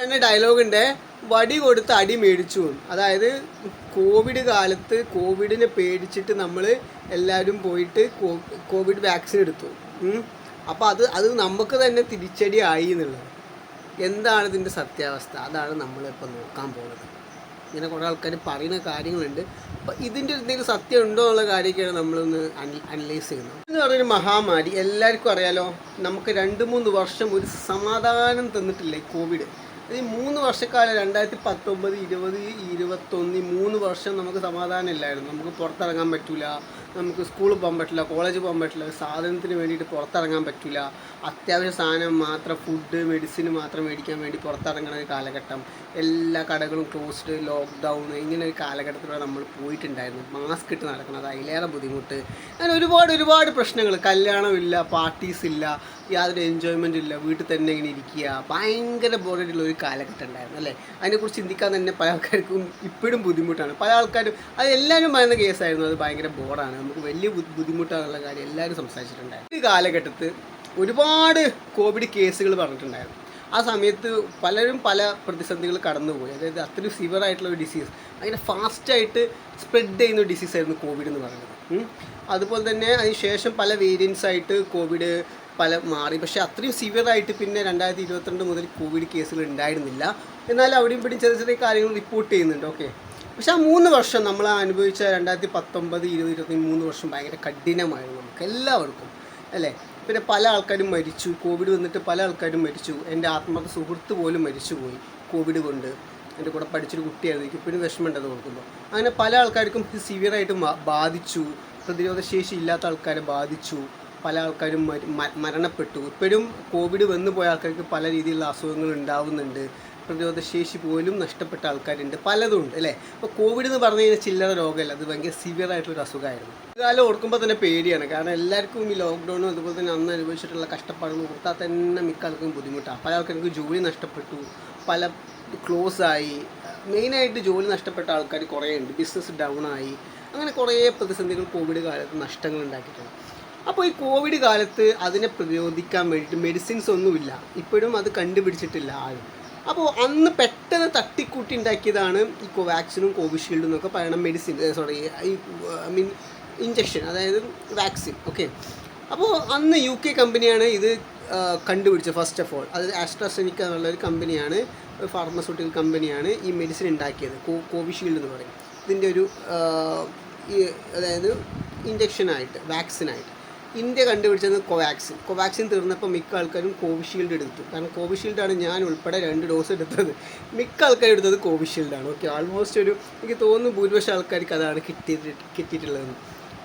ഡയലോഗിൻ്റെ വടി കൊടുത്ത് അടി മേടിച്ചു. അതായത് കോവിഡ് കാലത്ത് കോവിഡിനെ പേടിച്ചിട്ട് നമ്മൾ എല്ലാവരും പോയിട്ട് കോവിഡ് വാക്സിൻ എടുത്തു. അപ്പോൾ അത് നമുക്ക് തന്നെ തിരിച്ചടി ആയി എന്നുള്ളത്. എന്താണ് ഇതിൻ്റെ സത്യാവസ്ഥ? അതാണ് നമ്മളിപ്പോൾ നോക്കാൻ പോകുന്നത്. ഇങ്ങനെ കുറേ ആൾക്കാർ പറയുന്ന കാര്യങ്ങളുണ്ട്. അപ്പോൾ ഇതിൻ്റെ എന്തെങ്കിലും സത്യം ഉണ്ടോ എന്നുള്ള കാര്യമൊക്കെയാണ് നമ്മളൊന്ന് അനലൈസ് ചെയ്യുന്നത്. എന്ന് പറഞ്ഞൊരു മഹാമാരി എല്ലാവർക്കും അറിയാലോ. നമുക്ക് 2-3 വർഷം ഒരു സമാധാനം തന്നിട്ടില്ല ഈ കോവിഡ്. ഈ 3 വർഷക്കാലം 2019, 20, 21 3 വർഷം നമുക്ക് സമാധാനം ഇല്ലായിരുന്നു. നമുക്ക് പുറത്തിറങ്ങാൻ പറ്റില്ല, നമുക്ക് സ്കൂളിൽ പോകാൻ പറ്റില്ല, കോളേജിൽ പോകാൻ പറ്റില്ല, സാധനത്തിന് വേണ്ടിയിട്ട് പുറത്തിറങ്ങാൻ പറ്റില്ല. അത്യാവശ്യ സാധനം മാത്രം, ഫുഡ് മെഡിസിന് മാത്രം മേടിക്കാൻ വേണ്ടി പുറത്തിറങ്ങുന്ന ഒരു കാലഘട്ടം. എല്ലാ കടകളും ക്ലോസ്ഡ്, ലോക്ക്ഡൗൺ, ഇങ്ങനെ ഒരു കാലഘട്ടത്തിലൂടെ നമ്മൾ പോയിട്ടുണ്ടായിരുന്നു. മാസ്ക് ഇട്ട് നടക്കുന്നത് അതിലേറെ ബുദ്ധിമുട്ട്. അങ്ങനെ ഒരുപാട് പ്രശ്നങ്ങൾ. കല്യാണമില്ല, പാർട്ടീസ് ഇല്ല, യാതൊരു എൻജോയ്മെൻ്റ് ഇല്ല, വീട്ടിൽ തന്നെ ഇങ്ങനെ ഇരിക്കുക. ഭയങ്കര ബോറായിട്ടുള്ള ഒരു കാലഘട്ടം ഉണ്ടായിരുന്നു അല്ലേ. അതിനെക്കുറിച്ച് ചിന്തിക്കാൻ തന്നെ പല ആൾക്കാർക്കും ഇപ്പോഴും ബുദ്ധിമുട്ടാണ്. പല ആൾക്കാരും അത് എല്ലാവരും പറയുന്ന കേസായിരുന്നു. അത് ഭയങ്കര ബോറാണ്, നമുക്ക് വലിയ ബുദ്ധിമുട്ടാണെന്നുള്ള കാര്യം എല്ലാവരും സംസാരിച്ചിട്ടുണ്ടായിരുന്നു. ഈ കാലഘട്ടത്ത് ഒരുപാട് കോവിഡ് കേസുകൾ പറഞ്ഞിട്ടുണ്ടായിരുന്നു. ആ സമയത്ത് പലരും പല പ്രതിസന്ധികൾ കടന്നുപോയി. അതായത് അത്രയും സിവിയർ ആയിട്ടുള്ള ഒരു ഡിസീസ്, അങ്ങനെ ഫാസ്റ്റായിട്ട് സ്പ്രെഡ് ചെയ്യുന്ന ഒരു ഡിസീസായിരുന്നു കോവിഡ് എന്ന് പറയുന്നത്. അതുപോലെ തന്നെ അതിന് ശേഷം പല വേരിയൻസ് ആയിട്ട് കോവിഡ് പല മാറി. പക്ഷേ അത്രയും സിവിയർ ആയിട്ട് പിന്നെ 2022 മുതൽ കോവിഡ് കേസുകൾ ഉണ്ടായിരുന്നില്ല. എന്നാൽ അവിടെയും ഇവിടെയും ചെറിയ കാര്യങ്ങൾ റിപ്പോർട്ട് ചെയ്യുന്നുണ്ട്. ഓക്കെ, പക്ഷേ ആ 3 വർഷം നമ്മൾ അനുഭവിച്ച 2019, 20, 23 വർഷം ഭയങ്കര കഠിനമായിരുന്നു നമുക്ക് എല്ലാവർക്കും അല്ലേ. പിന്നെ പല ആൾക്കാരും മരിച്ചു. കോവിഡ് വന്നിട്ട് പല ആൾക്കാരും മരിച്ചു. എൻ്റെ ആത്മാർത്ഥ സുഹൃത്ത് പോലും മരിച്ചുപോയി കോവിഡ് കൊണ്ട്. എൻ്റെ കൂടെ പഠിച്ചൊരു കുട്ടിയായിരുന്നു, എനിക്ക് ഇപ്പോഴും വിഷമമുണ്ടത് ഓർക്കുമ്പോൾ. അങ്ങനെ പല ആൾക്കാർക്കും സിവിയറായിട്ട് ബാധിച്ചു. പ്രതിരോധശേഷി ഇല്ലാത്ത ആൾക്കാരെ ബാധിച്ചു. പല ആൾക്കാരും മരണപ്പെട്ടു. ഇപ്പോഴും കോവിഡ് വന്നു പോയ ആൾക്കാർക്ക് പല രീതിയിലുള്ള അസുഖങ്ങൾ ഉണ്ടാവുന്നുണ്ട്. പ്രതിരോധശേഷി പോലും നഷ്ടപ്പെട്ട ആൾക്കാരുണ്ട്, പലതുണ്ട് അല്ലേ. അപ്പോൾ കോവിഡ് എന്ന് പറഞ്ഞു കഴിഞ്ഞാൽ ചില്ലറ രോഗമല്ല, അത് ഭയങ്കര സിവിയർ ആയിട്ടുള്ളൊരു അസുഖമായിരുന്നു. ഇതുകാലം ഓർക്കുമ്പോൾ തന്നെ പേടിയാണ്. കാരണം എല്ലാവർക്കും ഈ ലോക്ക്ഡൗണും അതുപോലെ തന്നെ അന്ന് അനുഭവിച്ചിട്ടുള്ള കഷ്ടപ്പാടുകൾ ഓർത്താൽ തന്നെ മിക്ക ആൾക്കും ബുദ്ധിമുട്ടാണ്. പല ആൾക്കാർക്ക് ജോലി നഷ്ടപ്പെട്ടു, പല ക്ലോസായി. മെയിനായിട്ട് ജോലി നഷ്ടപ്പെട്ട ആൾക്കാർ കുറേ ഉണ്ട്, ബിസിനസ് ഡൗൺ ആയി. അങ്ങനെ കുറേ പ്രതിസന്ധികൾ കോവിഡ് കാലത്ത് നഷ്ടങ്ങൾ ഉണ്ടാക്കിയിട്ടുണ്ട്. അപ്പോൾ ഈ കോവിഡ് കാലത്ത് അതിനെ പ്രതിരോധിക്കാൻ വേണ്ടിയിട്ട് മെഡിസിൻസ് ഒന്നുമില്ല, ഇപ്പോഴും അത് കണ്ടുപിടിച്ചിട്ടില്ല ആരും. അപ്പോൾ അന്ന് പെട്ടെന്ന് തട്ടിക്കൂട്ടി ഉണ്ടാക്കിയതാണ് ഈ കോവാക്സിനും കോവിഷീൽഡും എന്നൊക്കെ പറയണം മെഡിസിൻ, ഈ ഇഞ്ചക്ഷൻ, അതായത് വാക്സിൻ. ഓക്കെ, അപ്പോൾ അന്ന് UK കമ്പനിയാണ് ഇത് കണ്ടുപിടിച്ചത് ഫസ്റ്റ് ഓഫ് ഓൾ. അതായത് ആസ്ട്രാസെനിക്ക എന്നുള്ളൊരു കമ്പനിയാണ്, ഫാർമസ്യൂട്ടിക്കൽ കമ്പനിയാണ് ഈ മെഡിസിൻ ഉണ്ടാക്കിയത്. കോവിഷീൽഡ് എന്ന് പറയും ഇതിൻ്റെ ഒരു അതായത് ഇഞ്ചക്ഷനായിട്ട്, വാക്സിനായിട്ട്. ഇന്ത്യ കണ്ടുപിടിച്ചത് കോവാക്സിൻ തീർന്നപ്പോൾ മിക്ക ആൾക്കാരും കോവിഷീൽഡ് എടുത്തു. കാരണം കോവിഷീൽഡാണ് ഞാൻ ഉൾപ്പെടെ 2 ഡോസ് എടുത്തത്. മിക്ക ആൾക്കാരും എടുത്തത് കോവിഷീൽഡാണ്. ഓക്കെ, ആൾമോസ്റ്റ് എനിക്ക് തോന്നുന്നു ഭൂരിപക്ഷം ആൾക്കാർക്ക് അതാണ് കിട്ടിയിട്ടുള്ളതെന്ന്.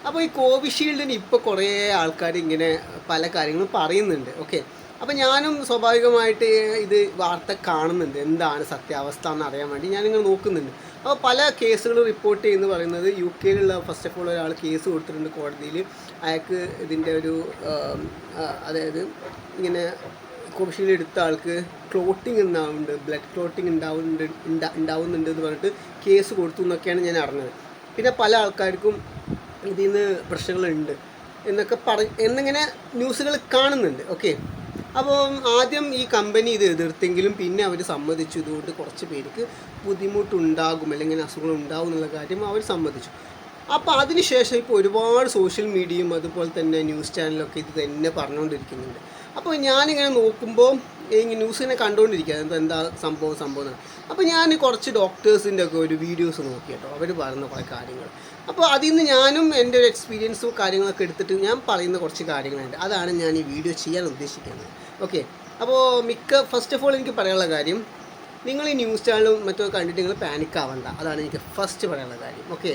അപ്പോൾ ഈ കോവിഷീൽഡിന് ഇപ്പോൾ കുറേ ആൾക്കാർ ഇങ്ങനെ പല കാര്യങ്ങളും പറയുന്നുണ്ട്. ഓക്കെ, അപ്പോൾ ഞാനും സ്വാഭാവികമായിട്ട് ഇത് വാർത്ത കാണുന്നുണ്ട്, എന്താണ് സത്യാവസ്ഥ എന്ന് അറിയാൻ വേണ്ടി ഞാനിങ്ങനെ നോക്കുന്നുണ്ട്. അപ്പോൾ പല കേസുകൾ റിപ്പോർട്ട് ചെയ്യുന്നു പറയുന്നത് UK ഫസ്റ്റ് ഓഫ് ഓൾ ഒരാൾ കേസ് കൊടുത്തിട്ടുണ്ട് കോടതിയിൽ. അയാൾക്ക് ഇതിൻ്റെ ഒരു അതായത് ഇങ്ങനെ കോവിഷീൽഡ് എടുത്ത ആൾക്ക് ക്ലോട്ടിങ് ഉണ്ടാവുന്നുണ്ട്, ബ്ലഡ് ക്ലോട്ടിങ് ഉണ്ടാവുന്നുണ്ട് എന്ന് പറഞ്ഞിട്ട് കേസ് കൊടുത്തു എന്നൊക്കെയാണ് ഞാൻ അറിഞ്ഞത്. പിന്നെ പല ആൾക്കാർക്കും ഇതിൽ നിന്ന് പ്രശ്നങ്ങളുണ്ട് എന്നൊക്കെ എന്നിങ്ങനെ ന്യൂസുകൾ കാണുന്നുണ്ട്. ഓക്കെ, അപ്പോൾ ആദ്യം ഈ കമ്പനി ഇത് എതിർത്തെങ്കിലും പിന്നെ അവർ സമ്മതിച്ചു. ഇതുകൊണ്ട് കുറച്ച് പേർക്ക് ബുദ്ധിമുട്ടുണ്ടാകും അല്ലെങ്കിൽ അസുഖങ്ങൾ ഉണ്ടാകും എന്നുള്ള കാര്യം അവർ സമ്മതിച്ചു. അപ്പോൾ അതിനുശേഷം ഇപ്പോൾ ഒരുപാട് സോഷ്യൽ മീഡിയയും അതുപോലെ തന്നെ ന്യൂസ് ചാനലൊക്കെ ഇത് തന്നെ പറഞ്ഞുകൊണ്ടിരിക്കുന്നുണ്ട്. അപ്പോൾ ഞാനിങ്ങനെ നോക്കുമ്പോൾ ഈ ന്യൂസിനെ കണ്ടുകൊണ്ടിരിക്കുക, എന്താ സംഭവം. അപ്പോൾ ഞാൻ കുറച്ച് ഡോക്ടേഴ്സിൻ്റെ ഒക്കെ ഒരു വീഡിയോസ് നോക്കി കേട്ടോ, അവർ പറയുന്ന കുറേ കാര്യങ്ങൾ. അപ്പോൾ അതിൽ നിന്ന് ഞാനും എൻ്റെ ഒരു എക്സ്പീരിയൻസും കാര്യങ്ങളൊക്കെ എടുത്തിട്ട് ഞാൻ പറയുന്ന കുറച്ച് കാര്യങ്ങളുണ്ട്. അതാണ് ഞാൻ ഈ വീഡിയോ ചെയ്യാൻ ഉദ്ദേശിക്കുന്നത്. ഓക്കെ, അപ്പോൾ ഫസ്റ്റ് ഓഫ് ഓൾ എനിക്ക് പറയാനുള്ള കാര്യം, നിങ്ങൾ ഈ ന്യൂസ് ചാനലും മറ്റോ കണ്ടിട്ട് നിങ്ങൾ പാനിക് ആവണ്ട. അതാണ് എനിക്ക് ഫസ്റ്റ് പറയാനുള്ള കാര്യം. ഓക്കെ,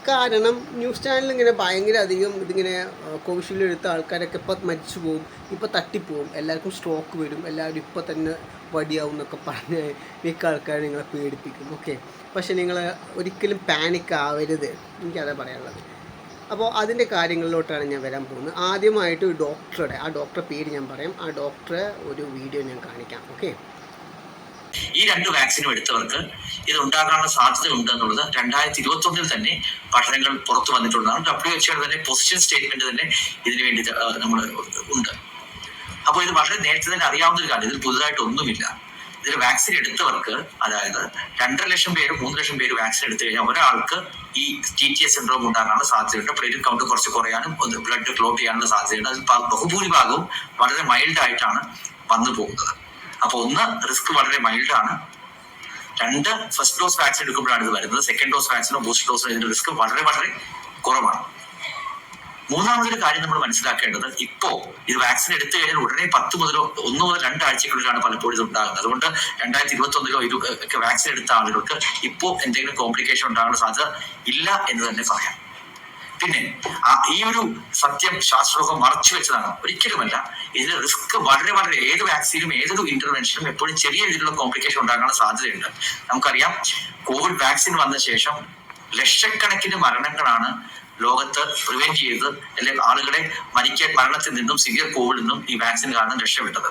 കാരണം ന്യൂസ് ചാനൽ ഇങ്ങനെ ഭയങ്കര അധികം ഇതിങ്ങനെ കോവിഷീൽഡ് എടുത്ത ആൾക്കാരൊക്കെ ഇപ്പോൾ മരിച്ചു പോകും, ഇപ്പോൾ തട്ടിപ്പോവും, എല്ലാവർക്കും സ്ട്രോക്ക് വരും, എല്ലാവരും ഇപ്പോൾ തന്നെ വടിയാവും എന്നൊക്കെ പറഞ്ഞ് മിക്ക ആൾക്കാർ നിങ്ങളെ പേടിപ്പിക്കും. ഓക്കെ, പക്ഷേ നിങ്ങൾ ഒരിക്കലും പാനിക് ആവരുത്, എനിക്കതാ പറയാനുള്ളത്. അപ്പോൾ അതിൻ്റെ കാര്യങ്ങളിലോട്ടാണ് ഞാൻ വരാൻ പോകുന്നത്. ആദ്യമായിട്ട് ഒരു ഡോക്ടറുടെ പേര് ഞാൻ പറയാം. ആ ഡോക്ടറെ ഒരു വീഡിയോ ഞാൻ കാണിക്കാം. ഓക്കെ, ഈ 2 വാക്സിനും എടുത്തവർക്ക് ഇത് ഉണ്ടാകാനുള്ള സാധ്യത ഉണ്ട് എന്നുള്ളത് 2021 തന്നെ പഠനങ്ങൾ പുറത്തു വന്നിട്ടുള്ളതാണ്. WHO തന്നെ പൊസിഷൻ സ്റ്റേറ്റ്മെന്റ് തന്നെ ഇതിനു വേണ്ടി നമ്മൾ ഉണ്ട്. അപ്പോൾ ഇത് വളരെ നേരത്തെ തന്നെ അറിയാവുന്ന ഒരു കാര്യം, ഇതിൽ പുതുതായിട്ടൊന്നുമില്ല. ഇതിൽ വാക്സിൻ എടുത്തവർക്ക്, അതായത് 2.5 ലക്ഷം പേര് 3 ലക്ഷം പേര് വാക്സിൻ എടുത്തു കഴിഞ്ഞാൽ ഒരാൾക്ക് ഈ TTS സിൻഡ്രോം ഉണ്ടാകാനുള്ള സാധ്യതയുണ്ട്. പ്ലേറ്റ്ലെറ്റ് കൗണ്ട് കുറച്ച് കുറയാനും ബ്ലഡ് ക്ലോട്ട് ചെയ്യാനുള്ള സാധ്യതയുണ്ട്. അത് ബഹുഭൂരിഭാഗവും വളരെ മൈൽഡ് ആയിട്ടാണ് വന്നു പോകുന്നത്. അപ്പൊ ഒന്ന്, റിസ്ക് വളരെ മൈൽഡ് ആണ്. 2, ഫസ്റ്റ് ഡോസ് വാക്സിൻ എടുക്കുമ്പോഴാണ് ഇത് വരുന്നത്. സെക്കൻഡ് ഡോസ് വാക്സിനോ ബൂസ്റ്റർ ഡോസിനോ ഇതിന്റെ റിസ്ക് വളരെ വളരെ കുറവാണ്. മൂന്നാമതൊരു കാര്യം നമ്മൾ മനസ്സിലാക്കേണ്ടത്, ഇപ്പോ ഇത് വാക്സിൻ എടുത്തു കഴിഞ്ഞാൽ ഉടനെ 10 മുതൽ 1 മുതൽ 2 ആഴ്ചക്കുള്ളിലാണ് പലപ്പോഴും ഇത് ഉണ്ടാകുന്നത്. അതുകൊണ്ട് 2021 ഒക്കെ വാക്സിൻ എടുത്ത ആളുകൾക്ക് ഇപ്പോൾ എന്തെങ്കിലും കോംപ്ലിക്കേഷൻ ഉണ്ടാകാനുള്ള സാധ്യത ഇല്ല എന്ന് തന്നെ പറയാം. പിന്നെ ഈ ഒരു സത്യം ശാസ്ത്രലോകം മറച്ചു വെച്ചതാണ്, ഒരിക്കലുമല്ല. ഇതിൽ റിസ്ക് വളരെ വളരെ, ഏത് വാക്സിനും ഏതൊരു ഇന്റർവെൻഷനും എപ്പോഴും ചെറിയ രീതിയിലുള്ള കോംപ്ലിക്കേഷൻ ഉണ്ടാകാനുള്ള സാധ്യതയുണ്ട്. നമുക്കറിയാം, കോവിഡ് വാക്സിൻ വന്ന ശേഷം ലക്ഷക്കണക്കിന് മരണങ്ങളാണ് ലോകത്ത് പ്രിവെന്റ് ചെയ്ത്, അല്ലെങ്കിൽ ആളുകളെ മരണത്തിൽ നിന്നും സിവിയർ കോവിഡിൽ നിന്നും ഈ വാക്സിൻ കാരണം രക്ഷപ്പെട്ടത്.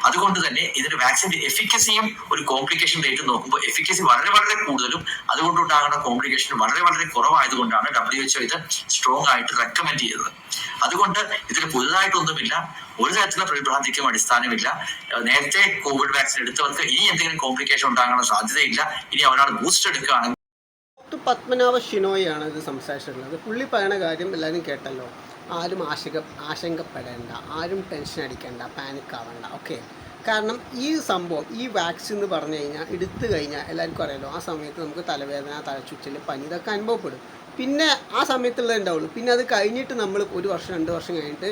അതുകൊണ്ട് തന്നെ ഇതിന് വാക്സിന്റെ എഫിക്കസിയും ഒരു കോംപ്ലിക്കേഷൻ റേറ്റ് നോക്കുമ്പോൾ എഫിക്കസി വളരെ വളരെ കൂടുതലും അതുകൊണ്ടുണ്ടാകുന്ന കോംപ്ലിക്കേഷൻ വളരെ വളരെ കുറവായതുകൊണ്ടാണ് WHO ഇത് സ്ട്രോങ് ആയിട്ട് റെക്കമെൻഡ് ചെയ്തത്. അതുകൊണ്ട് ഇതിൽ പുതുതായിട്ടൊന്നുമില്ല, ഒരു തരത്തിലുള്ള പരിഭ്രാന്തിക്കും അടിസ്ഥാനമില്ല. നേരത്തെ കോവിഡ് വാക്സിൻ എടുത്തവർക്ക് ഇനി എന്തെങ്കിലും കോംപ്ലിക്കേഷൻ ഉണ്ടാകാനുള്ള സാധ്യതയില്ല. ഇനി ഒരാൾ ബൂസ്റ്റർ എടുക്കുകയാണെങ്കിൽ. പത്മനാഭ ഷിനോയാണ് ഇത് സംസാരിച്ചിട്ടുള്ളത്. പുള്ളി പറയുന്ന കാര്യം എല്ലാവരും കേട്ടല്ലോ. ആരും ആശങ്കപ്പെടേണ്ട, ആരും ടെൻഷൻ അടിക്കേണ്ട, പാനിക് ആവേണ്ട. ഓക്കെ, കാരണം ഈ സംഭവം, ഈ വാക്സിൻ എന്ന് പറഞ്ഞു കഴിഞ്ഞാൽ എടുത്തു കഴിഞ്ഞാൽ എല്ലാവർക്കും അറിയാലോ, ആ സമയത്ത് നമുക്ക് തലവേദന, തലച്ചുറ്റൽ, പനി ഇതൊക്കെ അനുഭവപ്പെടും. പിന്നെ ആ സമയത്തുള്ളത് ഉണ്ടാവുള്ളൂ. പിന്നെ അത് കഴിഞ്ഞിട്ട് നമ്മൾ 1 വർഷം 2 വർഷം കഴിഞ്ഞിട്ട്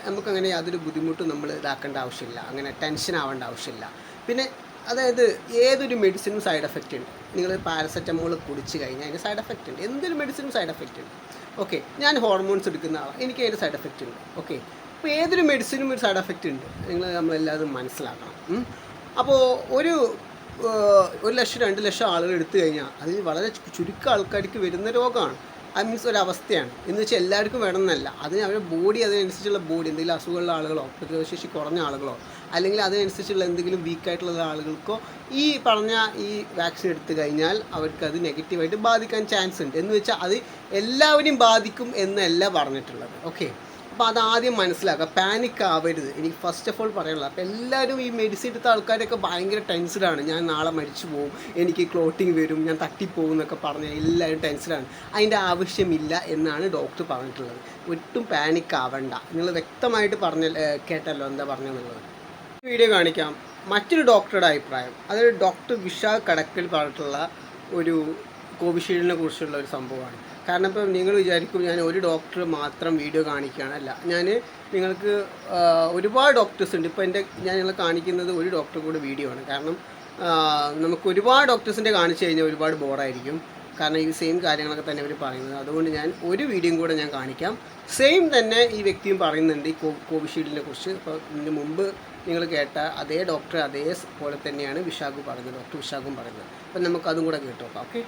നമുക്കങ്ങനെ യാതൊരു ബുദ്ധിമുട്ടും നമ്മൾ ഇതാക്കേണ്ട ആവശ്യമില്ല, അങ്ങനെ ടെൻഷൻ ആവേണ്ട ആവശ്യമില്ല. പിന്നെ അതായത് ഏതൊരു മെഡിസിനും സൈഡ് എഫക്റ്റ് ഉണ്ട്. നിങ്ങൾ പാരസെറ്റമോൾ കുടിച്ച് കഴിഞ്ഞാൽ അതിന് സൈഡ് എഫക്റ്റ് ഉണ്ട്. എന്തൊരു മെഡിസിനും സൈഡ് എഫക്റ്റ് ഉണ്ട്. ഓക്കെ, ഞാൻ ഹോർമോൺസ് എടുക്കുന്ന ആളാണ്, എനിക്ക് അതിൻ്റെ സൈഡ് എഫക്റ്റ് ഉണ്ട്. ഓക്കെ, അപ്പോൾ ഏതൊരു മെഡിസിനും ഒരു സൈഡ് എഫക്റ്റ് ഉണ്ട്. നമ്മളെല്ലാവരും മനസ്സിലാക്കണം. അപ്പോൾ 1 ലക്ഷം 2 ലക്ഷം ആളുകൾ എടുത്തു കഴിഞ്ഞാൽ അതിൽ വളരെ ചുരുക്കം ആൾക്കാർക്ക് വരുന്ന രോഗമാണ്. മീൻസ് ഒരവസ്ഥയാണ് എന്ന് വെച്ചാൽ എല്ലാവർക്കും വേണമെന്നല്ല. അതിന് അവരുടെ ബോഡി, അതിനനുസരിച്ചുള്ള ബോഡി, എന്തെങ്കിലും അസുഖമുള്ള ആളുകളോ പ്രതിരോധശേഷി കുറഞ്ഞ ആളുകളോ അല്ലെങ്കിൽ അതിനനുസരിച്ചുള്ള എന്തെങ്കിലും വീക്കായിട്ടുള്ള ആളുകൾക്കോ ഈ പറഞ്ഞ ഈ വാക്സിൻ എടുത്തു കഴിഞ്ഞാൽ അവർക്കത് നെഗറ്റീവായിട്ട് ബാധിക്കാൻ ചാൻസ് ഉണ്ട്. എന്ന് വെച്ചാൽ അത് എല്ലാവരെയും ബാധിക്കും എന്നല്ല പറഞ്ഞിട്ടുള്ളത്. ഓക്കെ, അപ്പോൾ അതാദ്യം മനസ്സിലാക്കുക, പാനിക് ആവരുത്. എനിക്ക് ഫസ്റ്റ് ഓഫ് ഓൾ പറയാനുള്ളത്, അപ്പോൾ എല്ലാവരും ഈ മെഡിസിൻ എടുത്ത ആൾക്കാരൊക്കെ ഭയങ്കര ടെൻസ്ഡാണ്. ഞാൻ നാളെ മരിച്ചു പോകും, എനിക്ക് ക്ലോട്ടിങ് വരും, ഞാൻ തട്ടിപ്പോകും എന്നൊക്കെ പറഞ്ഞാൽ എല്ലാവരും ടെൻസ്ഡാണ്. അതിൻ്റെ ആവശ്യമില്ല എന്നാണ് ഡോക്ടർ പറഞ്ഞിട്ടുള്ളത്. ഒട്ടും പാനിക് ആവണ്ട. നിങ്ങൾ വ്യക്തമായിട്ട് കേട്ടല്ലോ എന്താ പറഞ്ഞെന്നുള്ളത്. വീഡിയോ കാണിക്കാം. മറ്റൊരു ഡോക്ടറുടെ അഭിപ്രായം, അതായത് ഡോക്ടർ വിശാഖ് കടക്കൽ പറഞ്ഞിട്ടുള്ള ഒരു കോവിഷീൽഡിനെ കുറിച്ചുള്ള ഒരു സംഭവമാണ്. കാരണം ഇപ്പം നിങ്ങൾ വിചാരിക്കും ഞാൻ ഒരു ഡോക്ടർ മാത്രം വീഡിയോ കാണിക്കുകയാണ്. അല്ല, ഞാൻ നിങ്ങൾക്ക് ഒരുപാട് ഡോക്ടേഴ്സ് ഉണ്ട്. ഇപ്പോൾ ഞാൻ നിങ്ങളെ കാണിക്കുന്നത് ഒരു ഡോക്ടർ കൂടെ വീഡിയോ ആണ്. കാരണം നമുക്ക് ഒരുപാട് ഡോക്ടേഴ്സിൻ്റെ കാണിച്ചു കഴിഞ്ഞാൽ ഒരുപാട് ബോറായിരിക്കും. കാരണം ഈ സെയിം കാര്യങ്ങളൊക്കെ തന്നെ അവർ പറയുന്നത്. അതുകൊണ്ട് ഞാൻ ഒരു വീഡിയോയും കൂടെ ഞാൻ കാണിക്കാം. സെയിം തന്നെ ഈ വ്യക്തിയും പറയുന്നുണ്ട് ഈ കോവിഷീൽഡിനെ കുറിച്ച്. അപ്പോൾ ഇതിന് മുമ്പ് നിങ്ങൾ കേട്ട അതേ ഡോക്ടർ അതേപോലെ തന്നെയാണ് ഡോക്ടർ വിശാഖും പറയുന്നത്. അപ്പം നമുക്കതും കൂടെ കേട്ടു നോക്കാം. ഓക്കെ,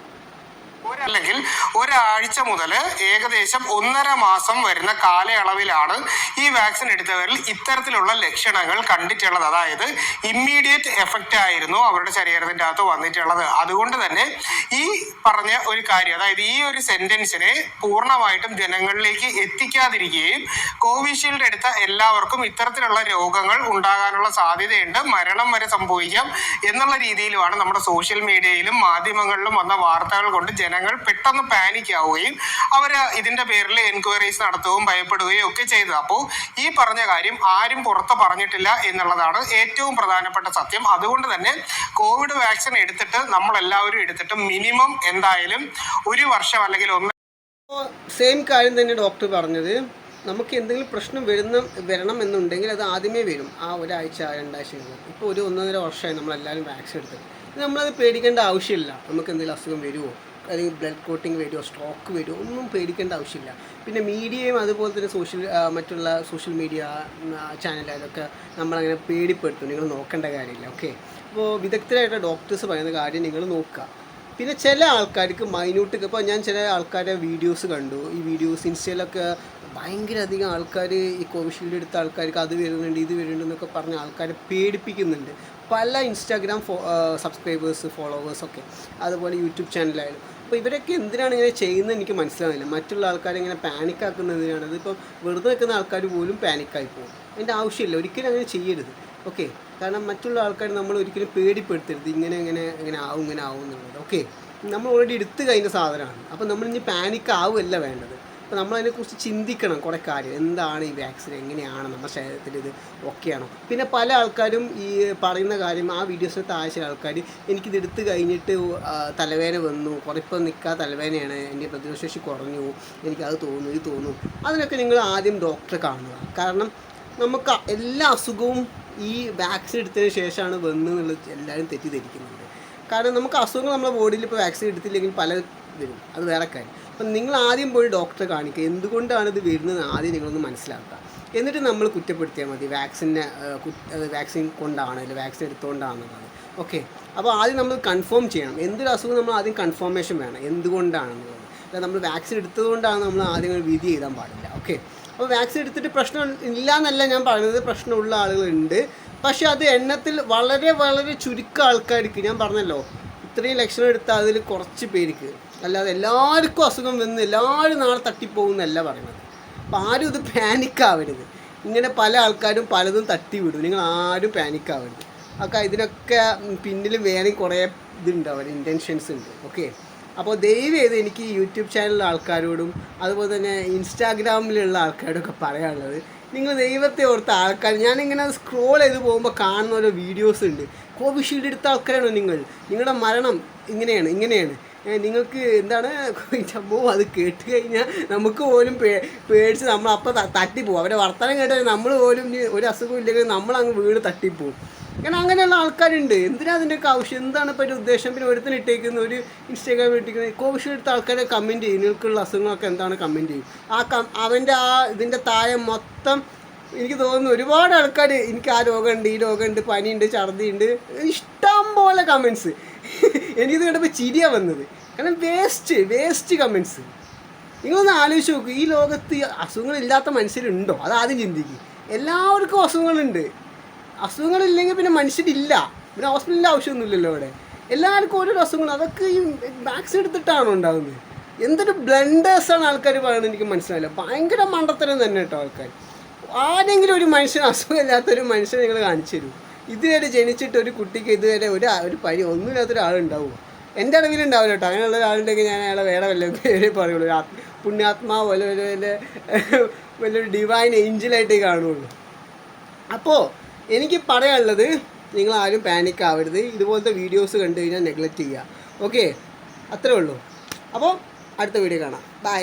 അല്ലെങ്കിൽ ഒരാഴ്ച മുതൽ ഏകദേശം 1.5 മാസം വരുന്ന കാലയളവിലാണ് ഈ വാക്സിൻ എടുത്തവരിൽ ഇത്തരത്തിലുള്ള ലക്ഷണങ്ങൾ കണ്ടിട്ടുള്ളത്. അതായത് ഇമ്മീഡിയറ്റ് എഫക്റ്റ് ആയിരുന്നു അവരുടെ ശരീരത്തിൻ്റെ അകത്ത് വന്നിട്ടുള്ളത്. അതുകൊണ്ട് തന്നെ ഈ പറഞ്ഞ ഒരു കാര്യം, അതായത് ഈ ഒരു സെന്റൻസിനെ പൂർണ്ണമായിട്ടും ജനങ്ങളിലേക്ക് എത്തിക്കാതിരിക്കുകയും കോവിഷീൽഡ് എടുത്ത എല്ലാവർക്കും ഇത്തരത്തിലുള്ള രോഗങ്ങൾ ഉണ്ടാകാനുള്ള സാധ്യതയുണ്ട്, മരണം വരെ സംഭവിക്കാം എന്നുള്ള രീതിയിലുമാണ് നമ്മുടെ സോഷ്യൽ മീഡിയയിലും മാധ്യമങ്ങളിലും വന്ന വാർത്തകൾ കൊണ്ട് ജനങ്ങൾ പെട്ടെന്ന് പാനിക് ആവുകയും അവർ ഇതിന്റെ പേരിൽ എൻക്വയറീസ് നടത്തുകയും ഭയപ്പെടുകയും ഒക്കെ ചെയ്തത്. അപ്പോൾ ഈ പറഞ്ഞ കാര്യം ആരും പുറത്ത് പറഞ്ഞിട്ടില്ല എന്നുള്ളതാണ് ഏറ്റവും പ്രധാനപ്പെട്ട സത്യം. അതുകൊണ്ട് തന്നെ കോവിഡ് വാക്സിൻ എടുത്തിട്ട് നമ്മളെല്ലാവരും എടുത്തിട്ട് മിനിമം എന്തായാലും 1 വർഷം അല്ലെങ്കിൽ സെയിം കാര്യം തന്നെ ഡോക്ടർ പറഞ്ഞത്. നമുക്ക് എന്തെങ്കിലും പ്രശ്നം വരണം എന്നുണ്ടെങ്കിൽ അത് ആദ്യമേ വരും, ആ 1 ആഴ്ച 2 ആഴ്ച കഴിഞ്ഞാൽ. ഇപ്പോൾ 1.5 വർഷമായി നമ്മളെല്ലാവരും വാക്സിൻ എടുത്തത്. നമ്മളത് പേടിക്കേണ്ട ആവശ്യമില്ല. നമുക്ക് എന്തെങ്കിലും അസുഖം വരുമോ, അല്ലെങ്കിൽ ബ്ലഡ് ക്ലോട്ടിങ് വരുമോ, സ്ട്രോക്ക് വരുമോ, ഒന്നും പേടിക്കേണ്ട ആവശ്യമില്ല. പിന്നെ മീഡിയയും അതുപോലെ തന്നെ മറ്റുള്ള സോഷ്യൽ മീഡിയ ചാനലുകളൊക്കെ നമ്മളങ്ങനെ പേടിപ്പെടുത്തും. നിങ്ങൾ നോക്കേണ്ട കാര്യമില്ല. ഓക്കെ, അപ്പോൾ വിദഗ്ധരായിട്ടുള്ള ഡോക്ടേഴ്സ് പറയുന്ന കാര്യം നിങ്ങൾ നോക്കുക. പിന്നെ ചില ആൾക്കാർക്ക് ഇപ്പോൾ ഞാൻ ചില ആൾക്കാരുടെ വീഡിയോസ് കണ്ടു. ഈ വീഡിയോസ് ഇൻസ്റ്റയിലൊക്കെ ഭയങ്കര അധികം ആൾക്കാർ ഈ കോവിഷീൽഡ് എടുത്ത ആൾക്കാർക്ക് അത് വരുന്നുണ്ട് ഇത് വരുന്നുണ്ട് എന്നൊക്കെ പറഞ്ഞ് ആൾക്കാരെ പേടിപ്പിക്കുന്നുണ്ട്. പല ഇൻസ്റ്റാഗ്രാം ഫോളോവേഴ്സൊക്കെ, അതുപോലെ യൂട്യൂബ് ചാനലായാലും. അപ്പോൾ ഇവരൊക്കെ എന്തിനാണ് ഇങ്ങനെ ചെയ്യുന്നത് എനിക്ക് മനസ്സിലാവില്ല. മറ്റുള്ള ആൾക്കാരെ ഇങ്ങനെ പാനിക്കാക്കുന്നതിനാണ്. അതിപ്പോൾ വെറുതെ നിൽക്കുന്ന ആൾക്കാർ പോലും പാനിക്കായി പോകും. അതിൻ്റെ ആവശ്യമില്ല, ഒരിക്കലും അങ്ങനെ ചെയ്യരുത്. ഓക്കെ, കാരണം മറ്റുള്ള ആൾക്കാർ നമ്മൾ ഒരിക്കലും പേടിപ്പെടുത്തരുത് ഇങ്ങനെ ആവും എന്നുള്ളത്. ഓക്കെ, നമ്മൾ ഓൾറെഡി എടുത്തു കഴിഞ്ഞ സാധനമാണ്. അപ്പോൾ നമ്മളിനി പാനിക് ആവുമല്ല വേണ്ടത്. അപ്പോൾ നമ്മളതിനെക്കുറിച്ച് ചിന്തിക്കണം കുറേ കാര്യം. എന്താണ് ഈ വാക്സിൻ, എങ്ങനെയാണ് നമ്മുടെ ശരീരത്തിൽ ഇത് ഓക്കെയാണോ. പിന്നെ പല ആൾക്കാരും ഈ പറയുന്ന കാര്യം, ആ വീഡിയോസിന് താഴെ ചില ആൾക്കാർ എനിക്കിത് എടുത്തു കഴിഞ്ഞിട്ട് തലവേദന വന്നു, കുറേപ്പം നിൽക്കുക തലവേദനയാണ്, എൻ്റെ പ്രതിരോധശേഷി കുറഞ്ഞു, എനിക്കത് തോന്നുന്നു ഇത് തോന്നുന്നു. അതിനൊക്കെ നിങ്ങൾ ആദ്യം ഡോക്ടറെ കാണുക. കാരണം നമുക്ക് എല്ലാ അസുഖവും ഈ വാക്സിൻ എടുത്തതിന് ശേഷമാണ് വന്നതെന്നുള്ളത് എല്ലാവരും തെറ്റിദ്ധരിക്കുന്നുണ്ട്. കാരണം നമുക്ക് അസുഖങ്ങൾ നമ്മുടെ ബോഡിയിൽ ഇപ്പോൾ വാക്സിൻ എടുത്തില്ലെങ്കിൽ പല വരും, അത് വേറെ കാര്യം. അപ്പം നിങ്ങൾ ആദ്യം പോയി ഡോക്ടറെ കാണിക്കുക. എന്തുകൊണ്ടാണ് ഇത് വരുന്നത് ആദ്യം നിങ്ങളൊന്ന് മനസ്സിലാക്കുക. എന്നിട്ട് നമ്മൾ കുറ്റപ്പെടുത്തിയാൽ മതി വാക്സിൻ കൊണ്ടാണ് അല്ലെങ്കിൽ വാക്സിൻ എടുത്തുകൊണ്ടാണെന്നുള്ളത്. ഓക്കെ, അപ്പോൾ ആദ്യം നമ്മൾ കൺഫേം ചെയ്യണം. എന്തൊരു അസുഖം നമ്മൾ ആദ്യം കൺഫർമേഷൻ വേണം എന്തുകൊണ്ടാണെന്നുള്ളത്. അല്ല നമ്മൾ വാക്സിൻ എടുത്തതുകൊണ്ടാണ് നമ്മൾ ആദ്യം വിധി എഴുതാൻ പാടില്ല. ഓക്കെ, അപ്പോൾ വാക്സിൻ എടുത്തിട്ട് പ്രശ്നം ഇല്ല എന്നല്ല ഞാൻ പറയുന്നത്, പ്രശ്നമുള്ള ആളുകളുണ്ട്. പക്ഷേ അത് എണ്ണത്തിൽ വളരെ വളരെ ചുരുക്കം ആൾക്കാർക്ക്, ഞാൻ പറഞ്ഞല്ലോ ഇത്രയും ലക്ഷണം എടുത്താൽ അതിൽ കുറച്ച് പേർക്ക്, അല്ലാതെ എല്ലാവർക്കും അസുഖം വന്ന് എല്ലാവരും നാളെ തട്ടിപ്പോകുന്നല്ല പറയുന്നത്. അപ്പോൾ ആരും ഇത് പാനിക്കാവരുത്. ഇങ്ങനെ പല ആൾക്കാരും പലതും തട്ടിവിടും. നിങ്ങൾ ആരും പാനിക്കാവരുത്. ഒക്കെ ഇതിനൊക്കെ പിന്നിൽ വേറെ കുറേ ഇതുണ്ടാവും, ഇൻറ്റൻഷൻസ് ഉണ്ട്. ഓക്കെ, അപ്പോൾ ദയവ് ചെയ്ത് എനിക്ക് യൂട്യൂബ് ചാനലിലെ ആൾക്കാരോടും അതുപോലെ തന്നെ ഇൻസ്റ്റാഗ്രാമിലുള്ള ആൾക്കാരോടൊക്കെ പറയാനുള്ളത്, നിങ്ങൾ ദൈവത്തെ ഓർത്ത ആൾക്കാർ, ഞാനിങ്ങനെ സ്ക്രോൾ ചെയ്ത് പോകുമ്പോൾ കാണുന്ന ഓരോ വീഡിയോസ് ഉണ്ട്. കോവിഷീൽഡ് എടുത്ത ആൾക്കാരാണോ നിങ്ങളുടെ മരണം ഇങ്ങനെയാണ് നിങ്ങൾക്ക് എന്താണ് സംഭവം. അത് കേട്ട് കഴിഞ്ഞാൽ നമുക്ക് പോലും പേടിച്ച് നമ്മളപ്പോൾ തട്ടിപ്പോവും. അവരെ വർത്തമാനം കേട്ടാൽ നമ്മൾ പോലും ഒരു അസുഖം ഇല്ലെങ്കിൽ നമ്മളങ്ങ് വീട് തട്ടിപ്പോവും. അങ്ങനെയുള്ള ആൾക്കാരുണ്ട്. എന്തിനാ അതിൻ്റെയൊക്കെ ആവശ്യം, എന്താണ് ഇപ്പോൾ ഒരു ഉദ്ദേശം. പിന്നെ ഒരുത്തിന് ഇട്ടേക്കുന്ന ഒരു ഇൻസ്റ്റാഗ്രാമിൽ ഇട്ടിരിക്കുന്നത് കോവിഷീൽഡ് എടുത്ത ആൾക്കാരെ കമൻറ്റ് ചെയ്യും, നിങ്ങൾക്കുള്ള അസുഖങ്ങളൊക്കെ എന്താണ് കമൻറ്റ് ചെയ്യും. അവൻ്റെ ഇതിൻ്റെ താഴെ മൊത്തം എനിക്ക് തോന്നുന്നു ഒരുപാട് ആൾക്കാർ എനിക്ക് ആ രോഗമുണ്ട്, ഈ രോഗമുണ്ട്, പനിയുണ്ട്, ഛർദിയുണ്ട്, ഇഷ്ടം പോലെ കമൻസ്. എനിക്കിത് കണ്ടപ്പോൾ ചിരിയാണ് വന്നത്. കാരണം വേസ്റ്റ് കമൻസ്. നിങ്ങളൊന്ന് ആലോചിച്ച് നോക്കൂ, ഈ ലോകത്ത് അസുഖങ്ങളില്ലാത്ത മനുഷ്യരുണ്ടോ? അതാദ്യം ചിന്തിക്കും. എല്ലാവർക്കും അസുഖങ്ങളുണ്ട്. അസുഖങ്ങളില്ലെങ്കിൽ പിന്നെ മനുഷ്യരില്ല, പിന്നെ ഹോസ്പിറ്റലിൻ്റെ ആവശ്യമൊന്നുമില്ലല്ലോ ഇവിടെ. എല്ലാവർക്കും ഓരോ അസുഖങ്ങൾ, അതൊക്കെ ഈ വാക്സിൻ എടുത്തിട്ടാണോ ഉണ്ടാകുന്നത്? എന്തൊരു ബ്ലണ്ടേഴ്സാണ് ആൾക്കാർ പറയുന്നത് എനിക്ക് മനസ്സിലായില്ല. ഭയങ്കര മണ്ടത്തരം തന്നെ കേട്ടോ ആൾക്കാർ. ആരെങ്കിലും ഒരു മനുഷ്യന് അസുഖമില്ലാത്തൊരു മനുഷ്യനെ നിങ്ങൾ കാണിച്ചു തരൂ. ഇതുവരെ ജനിച്ചിട്ട് ഒരു കുട്ടിക്ക് ഇതുവരെ ഒരു പനി ഒന്നുമില്ലാത്തൊരാളുണ്ടാവുമോ? എൻ്റെ അറിവിലുണ്ടാവില്ല കേട്ടോ. അങ്ങനെയുള്ള ഒരാളുണ്ടെങ്കിൽ ഞാൻ അയാളെ വേറെ വല്ല പേരെ പറയുള്ളൂ. പുണ്യാത്മാവ് പോലെ വലിയൊരു ഡിവൈൻ ഏഞ്ചലായിട്ടേ കാണുള്ളൂ. അപ്പോൾ എനിക്ക് പറയാനുള്ളത്, നിങ്ങളാരും പാനിക് ആവരുത്. ഇതുപോലത്തെ വീഡിയോസ് കണ്ടു കഴിഞ്ഞാൽ നെഗ്ലക്റ്റ് ചെയ്യുക. ഓക്കെ, അത്രേ ഉള്ളൂ. അപ്പോൾ അടുത്ത വീഡിയോ കാണാം. ബൈ.